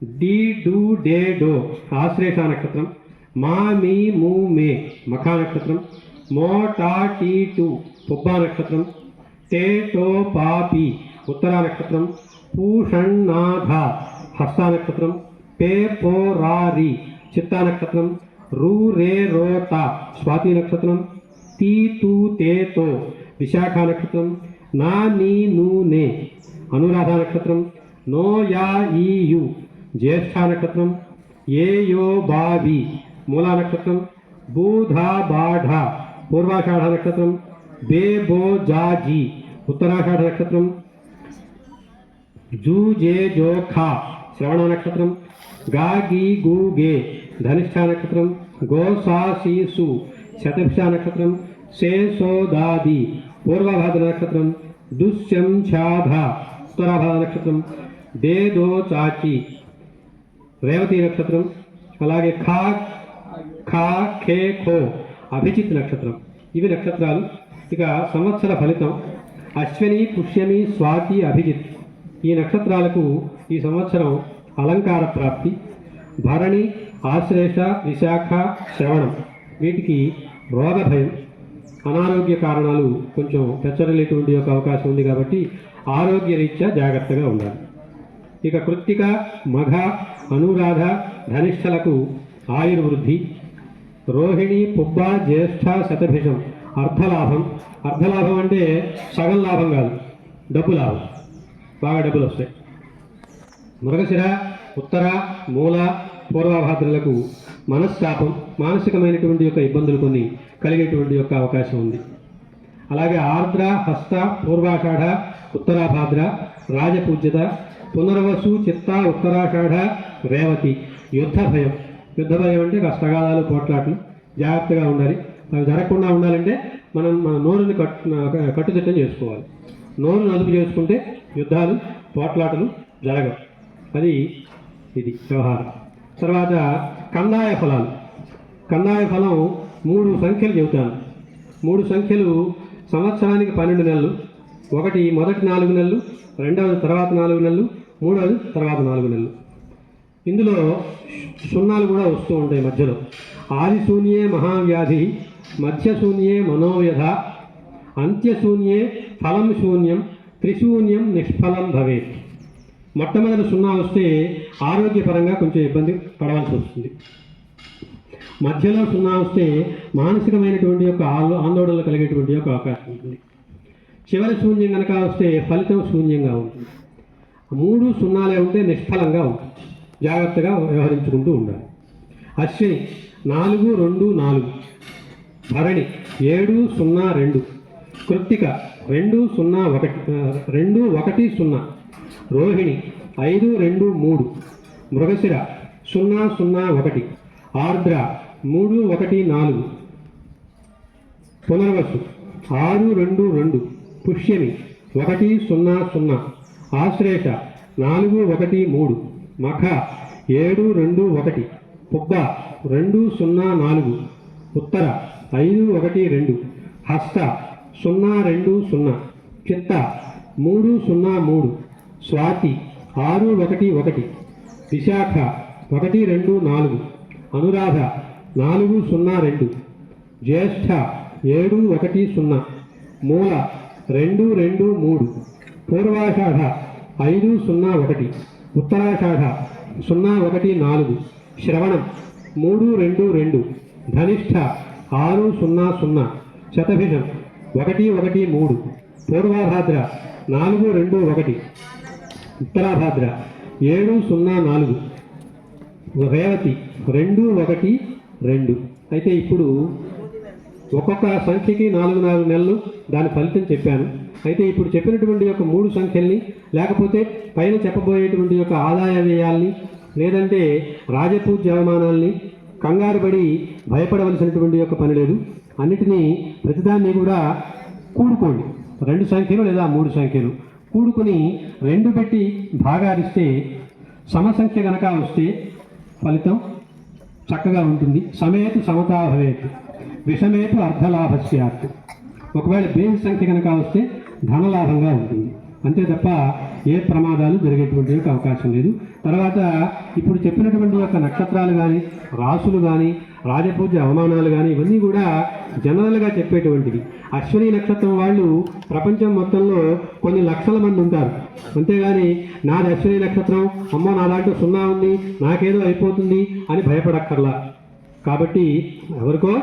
D డు డే డో ఆశ్లేష నక్షత్రం. మా మీ ము మే మఖా నక్షత్రం. మో టా టీ టు పుబ్బా నక్షత్రం. తే టో పా పి ఉత్తరా నక్షత్రం. పూషణాధ హస్తా నక్షత్రం. పే పో రా రి చిత్తా నక్షత్రం. రు రే రో త స్వాతి నక్షత్రం. తీ తూ తే తో విశాఖ నక్షత్రం. నా నీ నూ నే అనురాధ నక్షత్రం. నో యా ఈ యు జ్యేష్ఠ నక్షత్రం. ఏ యో బా వి మూలా నక్షత్రం. బూధా బాఢ పూర్వాషాఢ నక్షత్రం. బే బో జా జీ ఉత్తరాషాఢ నక్షత్రం. జూ జే జో ఖా శ్రవణ నక్షత్రం. గా గీ గు గే ధనిష్ఠ నక్షత్రం. గో సా సి సు శతభిష నక్షత్రం. శే సో దా ది పూర్వభాద్ర నక్షత్రం. దుశ్యం ఛాధ ఉత్తరాభాద నక్షత్రం. దే దో చాచి రేవతి నక్షత్రం. అలాగే ఖా ఖా ఖే ఖో అభిజిత్ నక్షత్రం. ఇవి నక్షత్రాలు. ఇక సంవత్సర ఫలితం అశ్విని పుష్యమి స్వాతి అభిజిత్ ఈ నక్షత్రాలకు ఈ సంవత్సరం అలంకార ప్రాప్తి. భరణి ఆశ్లేష విశాఖ శ్రవణం వీటికి రోగ భయం అనారోగ్య కారణాలు కొంచెం పెచ్చరలేటువంటి యొక్క అవకాశం ఉంది కాబట్టి ఆరోగ్య రీత్యా జాగ్రత్తగా ఉండాలి. ఇక కృత్తిక మఘ అనురాధ ధనిష్ఠలకు ఆయుర్వృద్ధి. రోహిణి పుబ్బ జ్యేష్ఠ శతభిషం అర్ధలాభం. అర్ధలాభం అంటే సగం లాభం కాదు, డబ్బు లాభం, బాగా డబ్బులు వస్తాయి. మృగశిర ఉత్తర మూల పూర్వభాద్రులకు మనస్తాపం మానసికమైనటువంటి యొక్క ఇబ్బందులు కొన్ని కలిగేటువంటి యొక్క అవకాశం ఉంది. అలాగే ఆర్ద్ర హస్త పూర్వాషాఢ ఉత్తరాభాద్ర రాజపూజ్యత. పునర్వసు చిత్త ఉత్తరాషాఢ రేవతి యుద్ధ భయం. యుద్ధ భయం అంటే కష్టగాలాలు పోట్లాట్లు జాగ్రత్తగా ఉండాలి. అవి జరగకుండా ఉండాలంటే మనం మన నోరుని కట్టుదిట్టం చేసుకోవాలి. నోరును అదుపు చేసుకుంటే యుద్ధాలు పోట్లాటలు జరగవు. అది ఇది వ్యవహారం. తర్వాత కందాయ ఫలాలు. కందాయ ఫలం 3 సంఖ్యలు చెబుతాను. 3 సంఖ్యలు సంవత్సరానికి 12 నెలలు. ఒకటి మొదటి 4 నెలలు, రెండవది తర్వాత 4 నెలలు, మూడవది తర్వాత 4 నెలలు. ఇందులో సున్నాలు కూడా వస్తూ ఉంటాయి మధ్యలో. ఆదిశూన్యే మహావ్యాధి, మధ్యశూన్యే మనోవ్యధ, అంత్యశూన్యే ఫలం శూన్యం, త్రిశూన్యం నిష్ఫలం భవేత్. మొట్టమొదటి 0 వస్తే ఆరోగ్యపరంగా కొంచెం ఇబ్బంది పడవలసి వస్తుంది. మధ్యలో 0 వస్తే మానసికమైనటువంటి యొక్క ఆందోళనలు కలిగేటువంటి యొక్క అవకాశం ఉంటుంది. చివరి శూన్యం కనుక వస్తే ఫలితం శూన్యంగా ఉంటుంది. 3 0 ఉంటే నిష్ఫలంగా ఉంటుంది. జాగ్రత్తగా వ్యవహరించుకుంటూ ఉండాలి. అశ్విని 4, 2, 4. భరణి 7, 0, 2. కృత్తిక 2, 0, 1, 2, 1, 0. రోహిణి 5, 2, 3. మృగశిర 0, 0, 1. ఆర్ద్ర 3, 1, 4. పునర్వసు 6, 2, 2. పుష్యమి 1, 0, 0. ఆశ్లేష 4, 1, 3. మఖ 7, 2, 1. పుబ్బ 2, 0, 4. ఉత్తర 5, 1, 2. హస్త 0, 2, 0. చిత్త 3, 0, 3. స్వాతి 6, 1, 1. విశాఖ 1, 2, 4. అనురాధ 4, 0, 2. జ్యేష్ఠ 7, 1, 0. మూల 2, 2, 3. పూర్వాషాఢ 5, 0, 1. ఉత్తరాషాఢ 0, 1, 4. శ్రవణం 3, 2, 2. ధనిష్ఠ 6, 0, 0. శతభిషం 1, 1, 3. పూర్వభాద్ర 4, 2, 1. ఉత్తరాభాద్ర 7, 0, 4. రేవతి 2, 1, 2. అయితే ఇప్పుడు ఒక్కొక్క సంఖ్యకి 4 నెలలు దాని ఫలితం చెప్పాను. అయితే ఇప్పుడు చెప్పినటువంటి యొక్క 3 సంఖ్యల్ని లేకపోతే పైన చెప్పబోయేటువంటి యొక్క ఆదాయ వ్యయాల్ని లేదంటే రాజపూజ్య అవమానాల్ని కంగారు పడి భయపడవలసినటువంటి యొక్క పని లేదు. అన్నిటినీ ప్రతిదాన్ని కూడా కూడుకోండి. 2 సంఖ్యలు లేదా 3 సంఖ్యలు కూడుకుని 2 పెట్టి భాగారిస్తే సమసంఖ్య గనక వస్తే ఫలితం చక్కగా ఉంటుంది. సమేతు సమతా భవేత్, విషమేతు అర్ధలాభస్యాత్. ఒకవేళ బేసి సంఖ్య కనుక వస్తే ధనలాభంగా ఉంటుంది. అంతే తప్ప ఏ ప్రమాదాలు జరిగేటువంటి యొక్క అవకాశం లేదు. తర్వాత ఇప్పుడు చెప్పినటువంటి యొక్క నక్షత్రాలు కానీ, రాసులు కానీ, రాజపూజ్య అవమానాలు కానీ ఇవన్నీ కూడా జనరల్గా చెప్పేటువంటివి. అశ్విని నక్షత్రం వాళ్ళు ప్రపంచం మొత్తంలో కొన్ని లక్షల మంది ఉంటారు. అంతేగాని నాది అశ్విని నక్షత్రం, అమ్మో నా దాంట్లో 0 ఉంది, నాకేదో అయిపోతుంది అని భయపడక్కర్లా. కాబట్టి ఎవరికో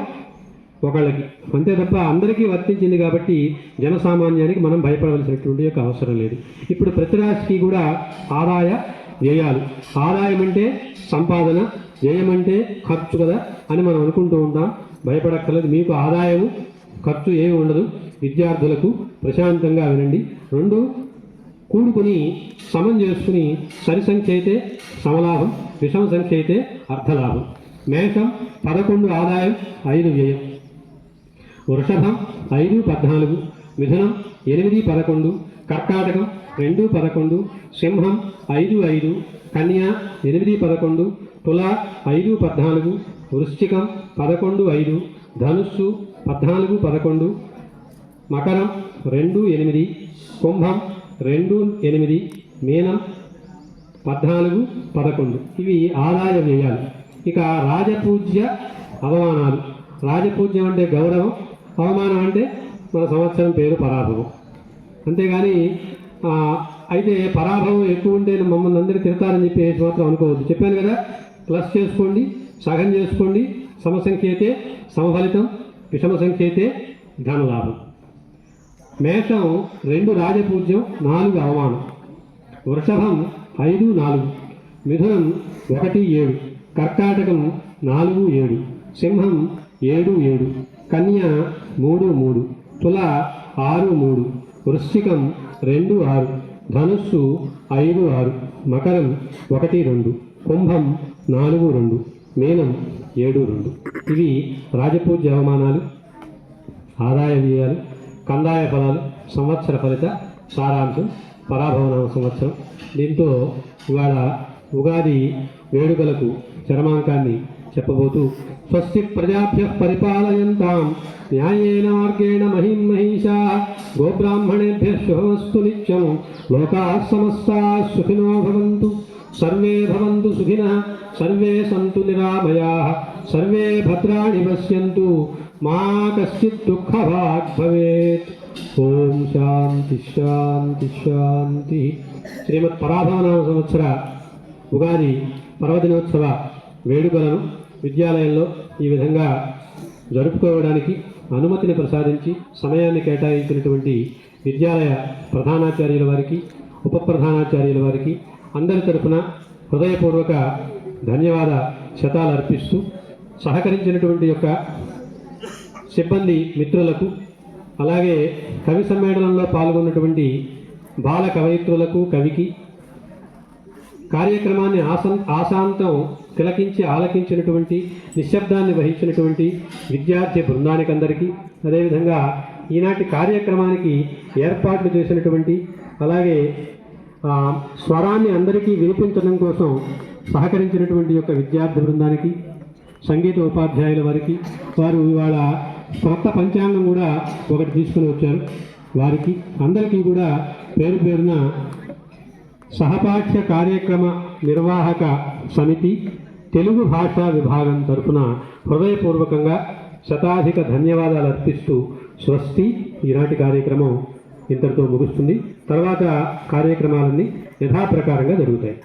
ఒకళ్ళకి అంతే తప్ప అందరికీ వర్తించింది. కాబట్టి జనసామాన్యానికి మనం భయపడవలసినటువంటి యొక్క అవసరం లేదు. ఇప్పుడు ప్రతి రాశికి కూడా ఆదాయ వ్యయాలు, ఆదాయం అంటే సంపాదన, వ్యయం అంటే ఖర్చు కదా అని మనం అనుకుంటూ ఉంటాం. భయపడక్కర్లేదు. మీకు ఆదాయము ఖర్చు ఏమి ఉండదు. విద్యార్థులకు ప్రశాంతంగా వినండి. 2 కూడుకుని సమం చేసుకుని సరి సంఖ్య అయితే సమలాభం, విషమ సంఖ్య అయితే అర్ధలాభం. మేషం 11 ఆదాయం, 5 వ్యయం. వృషభం 5, 14, మిథునం 8, 11, కర్కాటకం 2, 11, సింహం 5, 5, కన్య 8, 11, తుల 5, 14, వృశ్చికం 11, 5, ధనుస్సు 14, 11, మకరం 2, 8, కుంభం 2, 8, మీనం 14, 11. ఇవి ఆదాయ వ్యయాలు. ఇక రాజపూజ్య అవమానాలు. రాజపూజ్యం అంటే గౌరవం, అవమానం అంటే మన సంవత్సరం పేరు పరాభవం. అంతేగాని అయితే పరాభవం ఎక్కువ ఉంటే మమ్మల్ని అందరూ తిడతారని చెప్పి మాత్రం అనుకోవద్దు. చెప్పాను కదా, ప్లస్ చేసుకోండి, సగం చేసుకోండి. సమసంఖ్య అయితే సమఫలితం, విషమ సంఖ్య అయితే ధనలాభం. మేషం 2 రాజపూజ్యం, 4 అవమానం. వృషభం 5, 4, మిథునం 1, 7, కర్కాటకం 4, 7, సింహం 7, 7, కన్య 3, 3, తుల 6, 3, వృశ్చికం 2, 6, ధనుస్సు 5, 6, మకరం 1, 2, కుంభం 4, 2, మీనం 7, 2. ఇవి రాజపూజ్య అవమానాలు, ఆదాయ వ్యయాలు, కందాయ ఫలాలు, సంవత్సర ఫలిత సారాంశం, పరాభవనామ సంవత్సరం. దీంతో ఇవాళ ఉగాది వేడుకలకు చరమాంకాన్ని చెప్పబోతూ స్వస్తి ప్రజాభ్యః పరిపాలయంతాం న్యాయేన మార్గేణ మహిం మహిషాః గోబ్రాహ్మణేభ్యః శుభమస్తు నిత్యం లోకాః సమస్తాః సుఖినో భవంతు సర్వే భవంతు సుఖినః సర్వే సంతు నిరామయాః సర్వే భద్రాణి పశ్యంతు మా కశ్చిత్ దుఃఖభాగ్ భవేత్. ఓం శాంతి శాంతి శాంతి. శ్రీమత్ పరాభవనామ సంవత్సర ఉగాది పర్వదినోత్సవ వేడుకలను విద్యాలయంలో ఈ విధంగా జరుపుకోవడానికి అనుమతిని ప్రసాదించి సమయాన్ని కేటాయించినటువంటి విద్యాలయ ప్రధానాచార్యుల వారికి, ఉప ప్రధానాచార్యుల వారికి అందరి తరఫున హృదయపూర్వక ధన్యవాద శతాలు అర్పిస్తూ సహకరించినటువంటి యొక్క సిబ్బంది మిత్రులకు, అలాగే కవి సమ్మేళనంలో పాల్గొన్నటువంటి బాల కవయిత్రులకు, కవికి, కార్యక్రమాన్ని ఆశాంతం తిలకించి ఆలకించినటువంటి, నిశ్శబ్దాన్ని వహించినటువంటి విద్యార్థి బృందానికి అందరికీ, అదేవిధంగా ఈనాటి కార్యక్రమానికి ఏర్పాట్లు చేసినటువంటి, అలాగే స్వరాన్ని అందరికీ వినిపించడం కోసం సహకరించినటువంటి యొక్క విద్యార్థి బృందానికి, సంగీత ఉపాధ్యాయుల వారికి, వారు ఇవాళ కొత్త పంచాంగం కూడా ఒకటి తీసుకుని వచ్చారు, వారికి అందరికీ కూడా పేరు పేరున సహపాఠ్య కార్యక్రమ నిర్వాహక సమితి తెలుగు భాషా విభాగం తరఫున హృదయపూర్వకంగా శతాధిక ధన్యవాదాలు అర్పిస్తూ స్వస్తి. ఈనాటి కార్యక్రమం ఇంతటితో ముగుస్తుంది. తర్వాత కార్యక్రమాలన్నీ యథాప్రకారంగా జరుగుతాయి.